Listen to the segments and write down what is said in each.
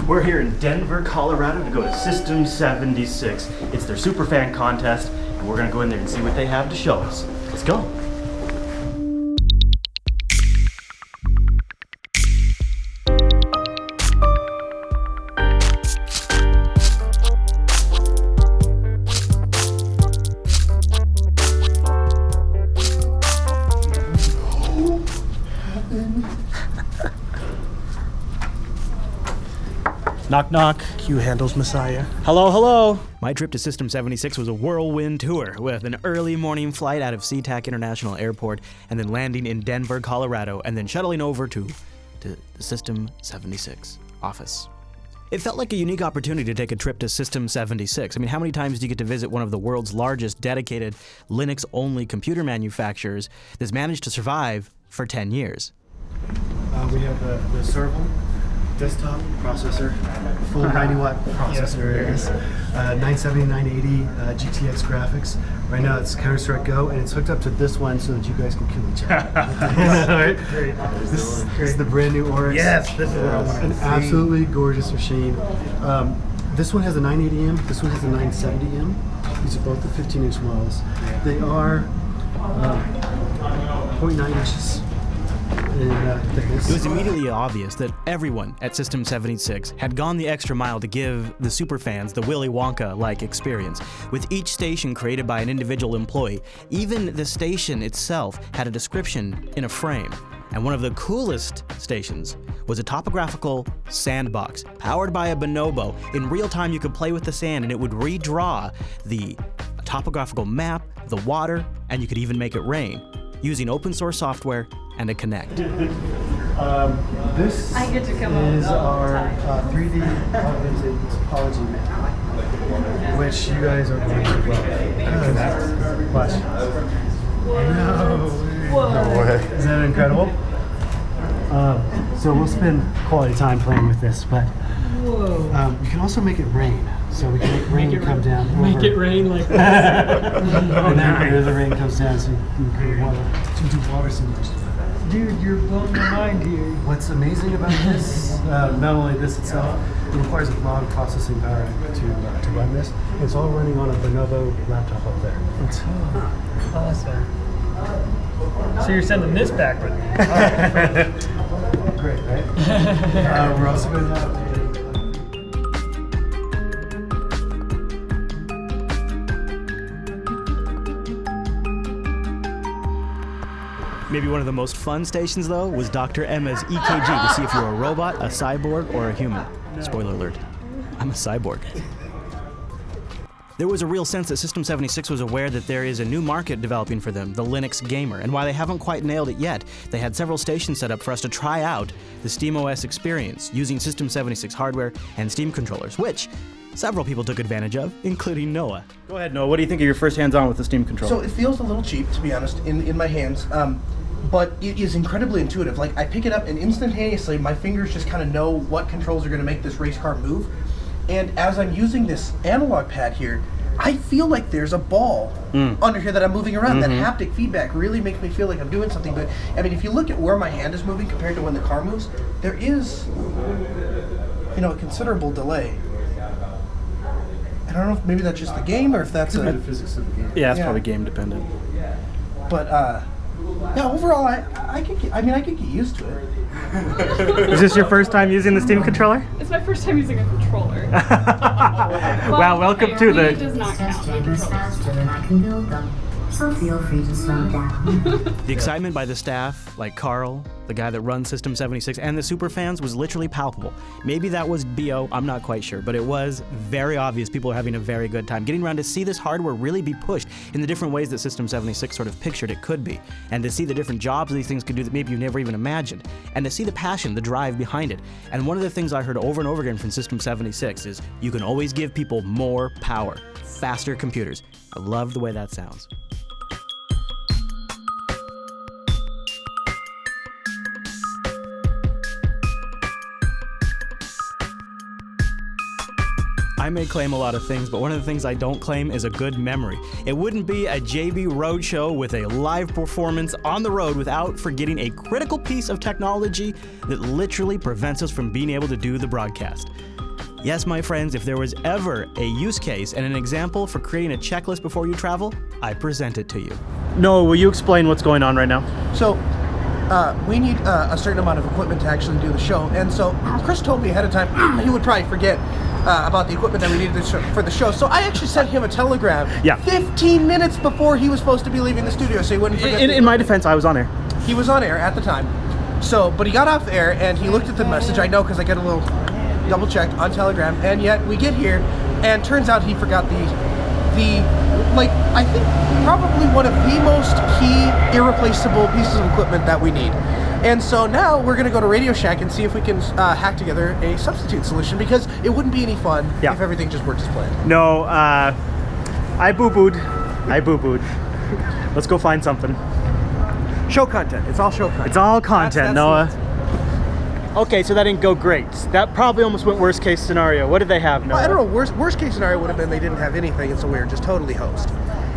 We're here in Denver, Colorado to go to System76. It's their Superfan contest, and we're gonna go in there and see what they have to show us. Let's go. Knock, knock. Q handles Messiah. Hello, hello. My trip to System76 was a whirlwind tour with an early morning flight out of SeaTac International Airport and then landing in Denver, Colorado, and then shuttling over to the System76 office. It felt like a unique opportunity to take a trip to System76. I mean, how many times do you get to visit one of the world's largest dedicated Linux-only computer manufacturers that's managed to survive for 10 years? We have the serval. Desktop processor, full 90-watt processor it is, 970, 980 GTX graphics. Right now it's Counter-Strike Go, and it's hooked up to this one so that you guys can kill each other. Right? Great. This is the brand new Oryx. Yes, this is an absolutely gorgeous machine. This one has a 980M, this one has a 970M. These are both the 15-inch models. They are 0.9 inches. It was immediately obvious that everyone at System76 had gone the extra mile to give the superfans the Willy Wonka-like experience. With each station created by an individual employee, even the station itself had a description in a frame. And one of the coolest stations was a topographical sandbox powered by a bonobo. In real time, you could play with the sand and it would redraw the topographical map, the water, and you could even make it rain using open source software and a Connect. This is our 3D augmented topology map, which you guys are going to love. Watch. No way. Isn't that incredible? So we'll spend quality time playing with this, but you can also make it rain. So we can make rain come down over. Make it rain like this. And then the rain comes down, so you can create water. You can do water simulation. Dude, you're blowing my mind here. What's amazing about this, not only this itself, it requires a lot of processing power to run this. It's all running on a Bonobo laptop up there. It's awesome. So you're sending this back with me. Right. Great, right? We're also going to have Maybe one of the most fun stations, though, was Dr. Emma's EKG to see if you're a robot, a cyborg, or a human. Spoiler alert, I'm a cyborg. There was a real sense that System76 was aware that there is a new market developing for them, the Linux gamer, and while they haven't quite nailed it yet, they had several stations set up for us to try out the SteamOS experience using System76 hardware and Steam controllers, which several people took advantage of, including Noah. Go ahead, Noah. What do you think of your first hands-on with the Steam controller? So it feels a little cheap, to be honest, in my hands, but it is incredibly intuitive. Like, I pick it up and instantaneously my fingers just kind of know what controls are going to make this race car move. And as I'm using this analog pad here, I feel like there's a ball under here that I'm moving around. That haptic feedback really makes me feel like I'm doing something. But I mean, if you look at where my hand is moving compared to when the car moves, there is, a considerable delay. I don't know if maybe that's just the game or if that's the physics of the game. Yeah, it's probably game dependent. But yeah, overall, I could get used to it. Is this your first time using the Steam controller? It's my first time using a controller. Wow, welcome to the... It does not count. Faster than I can build them, so feel free to slow down. The excitement by the staff, like Carl, the guy that runs System76, and the superfans was literally palpable. Maybe that was BO, I'm not quite sure, but it was very obvious people are having a very good time. Getting around to see this hardware really be pushed in the different ways that System76 sort of pictured it could be, and to see the different jobs these things could do that maybe you never even imagined, and to see the passion, the drive behind it. And one of the things I heard over and over again from System76 is you can always give people more power, faster computers. I love the way that sounds. I may claim a lot of things, but one of the things I don't claim is a good memory. It wouldn't be a JB Roadshow with a live performance on the road without forgetting a critical piece of technology that literally prevents us from being able to do the broadcast. Yes, my friends, if there was ever a use case and an example for creating a checklist before you travel, I present it to you. Noah, will you explain what's going on right now? So, we need a certain amount of equipment to actually do the show, and so Chris told me ahead of time he would probably forget about the equipment that we needed for the show. So I actually sent him a telegram 15 minutes before he was supposed to be leaving the studio, so he wouldn't forget. In my defense, I was on air. He was on air at the time. So, but he got off air and he looked at the message. I know because I get a little double checked on Telegram, and yet we get here, and turns out he forgot like, I think probably one of the most key, irreplaceable pieces of equipment that we need. And so now we're going to go to Radio Shack and see if we can hack together a substitute solution, because it wouldn't be any fun if everything just worked as planned. No, I boo-booed. Let's go find something. Show content. It's all show content. It's all content, Noah. Okay, so that didn't go great. That probably almost went worst case scenario. What did they have, Noah? Well, I don't know. Worst case scenario would have been they didn't have anything, and so we were just totally hosed.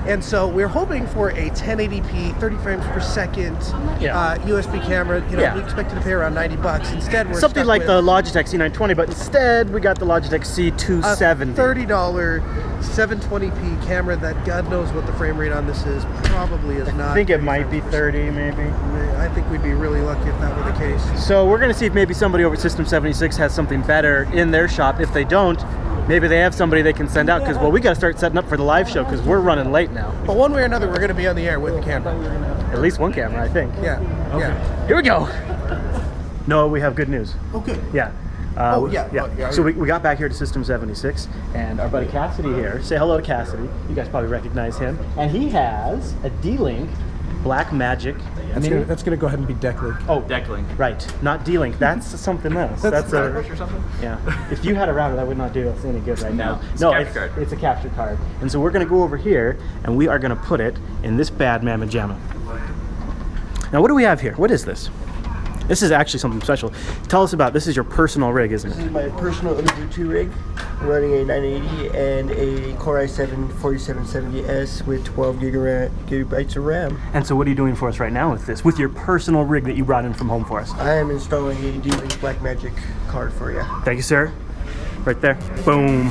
And so we're hoping for a 1080p, 30 frames per second USB camera. You know, we expected to pay around $90. Instead, we're something stuck like with the Logitech C920, but instead we got the Logitech C270. $30 720p camera that God knows what the frame rate on this is. Probably is not. I think it might be 30, maybe. I think we'd be really lucky if that were the case. So we're going to see if maybe somebody over at System76 has something better in their shop. If they don't, maybe they have somebody they can send out, because, well, we got to start setting up for the live show because we're running late now. But one way or another, we're going to be on the air with the camera. At least one camera, I think. Yeah. Okay. Yeah. Here we go. No, we have good news. Oh, good. Yeah. So we got back here to System76, and our buddy Cassidy here. Say hello to Cassidy. You guys probably recognize him. And he has a D-Link Black Magic. That's gonna go ahead and be Decklink. Oh, Decklink. Right, not D-Link. That's something else. That's a or something. Yeah. If you had a router, that would not do us any good right now. No, it's a capture card. It's a capture card. And so we're gonna go over here, and we are gonna put it in this bad mamma jamma. Now, what do we have here? What is this? This is actually something special. Tell us about this. Is your personal rig, isn't This it? is my personal Ubuntu rig. I'm running a 980 and a Core i7 4770S with 12 gigabytes of RAM. And so what are you doing for us right now with this? With your personal rig that you brought in from home for us? I am installing a D-Link Blackmagic card for you. Thank you, sir. Right there. Boom.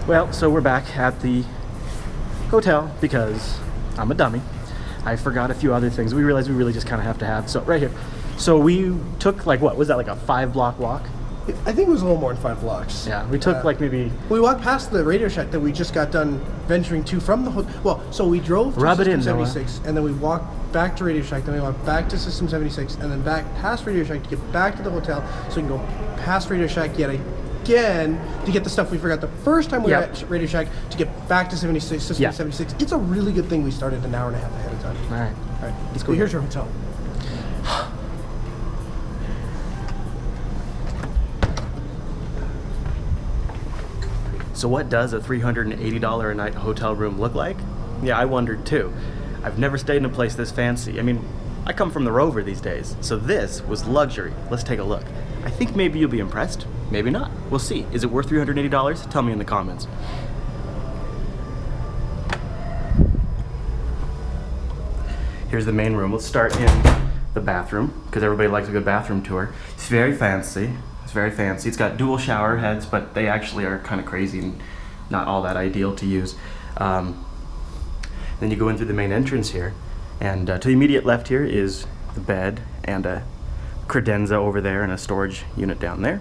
Well, so we're back at the hotel because I'm a dummy. I forgot a few other things. We realized we really just kind of have to have. So right here. So we took like, what was that, like a 5-block walk? I think it was a little more than 5 blocks. Yeah, we took like maybe. We walked past the Radio Shack that we just got done venturing to from the hotel. Well, so we drove to Rub it in, System76, and then we walked back to Radio Shack, then we walked back to System76, and then back past Radio Shack to get back to the hotel, so we can go past Radio Shack yet again to get the stuff we forgot the first time we were at Radio Shack to get back to System76. It's a really good thing we started an hour and a half ahead of time. All right. All right, let's go. Here's your hotel. So what does a $380 a night hotel room look like? Yeah, I wondered too. I've never stayed in a place this fancy. I mean, I come from the Rover these days, so this was luxury. Let's take a look. I think maybe you'll be impressed, maybe not. We'll see. Is it worth $380? Tell me in the comments. Here's the main room. Let's start in the bathroom, because everybody likes a good bathroom tour. It's very fancy. It's very fancy. It's got dual shower heads, but they actually are kind of crazy and not all that ideal to use. Then you go in through the main entrance here, and to the immediate left here is the bed and a credenza over there and a storage unit down there.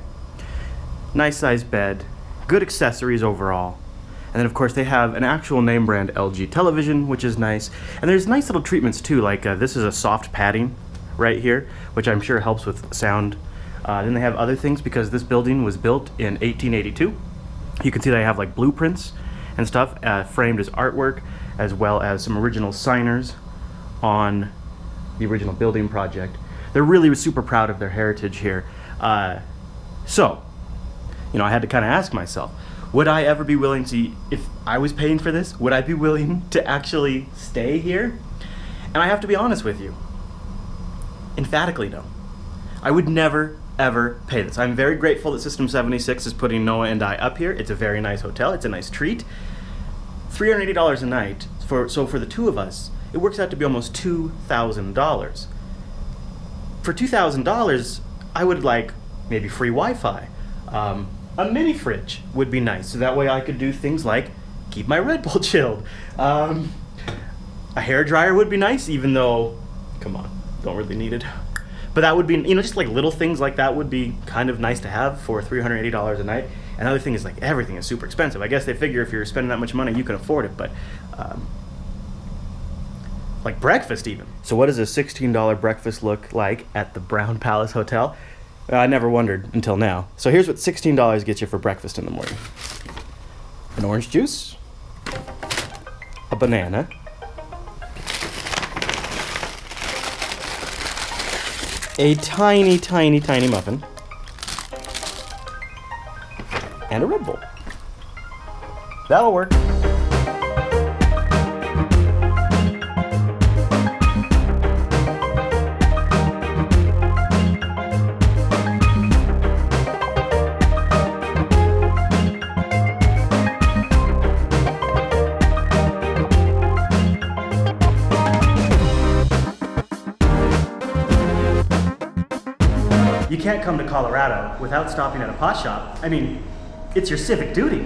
Nice sized bed, good accessories overall. And then of course they have an actual name brand LG television, which is nice. And there's nice little treatments too, like this is a soft padding right here, which I'm sure helps with sound. Then they have other things because this building was built in 1882. You can see they have like blueprints and stuff framed as artwork, as well as some original signers on the original building project. They're really super proud of their heritage here. So, you know, I had to kind of ask myself, Would I ever be willing to, if I was paying for this, would I be willing to actually stay here? And I have to be honest with you. Emphatically no. I would never, ever pay this. I'm very grateful that System76 is putting Noah and I up here. It's a very nice hotel. It's a nice treat. $380 a night, so for the two of us, it works out to be almost $2,000. For $2,000, I would like maybe free Wi-Fi. A mini fridge would be nice, so that way I could do things like keep my Red Bull chilled. A hair dryer would be nice, even though, come on, don't really need it. But that would be, just like little things like that would be kind of nice to have for $380 a night. Another thing is like everything is super expensive. I guess they figure if you're spending that much money, you can afford it, but like breakfast even. So what does a $16 breakfast look like at the Brown Palace Hotel? I never wondered until now. So here's what $16 gets you for breakfast in the morning. An orange juice, a banana, a tiny, tiny, tiny muffin, and a Red Bull. That'll work. You can't come to Colorado without stopping at a pot shop. I mean, it's your civic duty.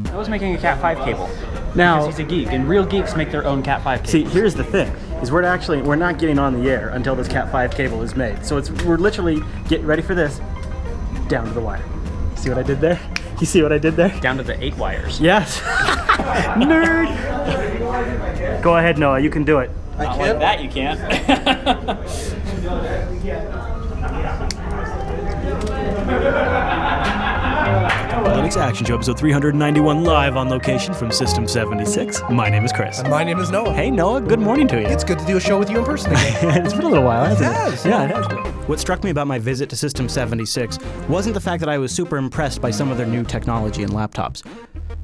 I was making a Cat 5 cable. Now, Because he's a geek, and real geeks make their own Cat 5 cables. see, here's the thing, is we're not getting on the air until this Cat 5 cable is made. So we're literally, get ready for this, down to the wire. See what I did there? You see what I did there? Down to the 8 wires. Yes. Nerd. Go ahead, Noah, you can do it. Not like that, you can't. Linux Action Show, episode 391, live on location from System76. My name is Chris. My name is Noah. Hey, Noah, good morning to you. It's good to do a show with you in person again. It's been a little while, hasn't it? has. Yeah, it has been. What struck me about my visit to System76 wasn't the fact that I was super impressed by some of their new technology and laptops.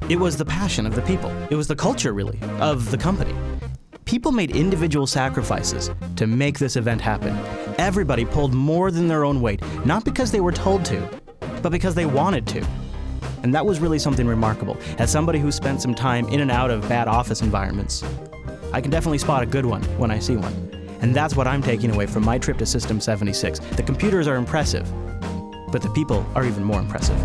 It was the passion of the people. It was the culture, really, of the company. People made individual sacrifices to make this event happen. Everybody pulled more than their own weight, not because they were told to, but because they wanted to. And that was really something remarkable. As somebody who spent some time in and out of bad office environments, I can definitely spot a good one when I see one. And that's what I'm taking away from my trip to System76. The computers are impressive, but the people are even more impressive.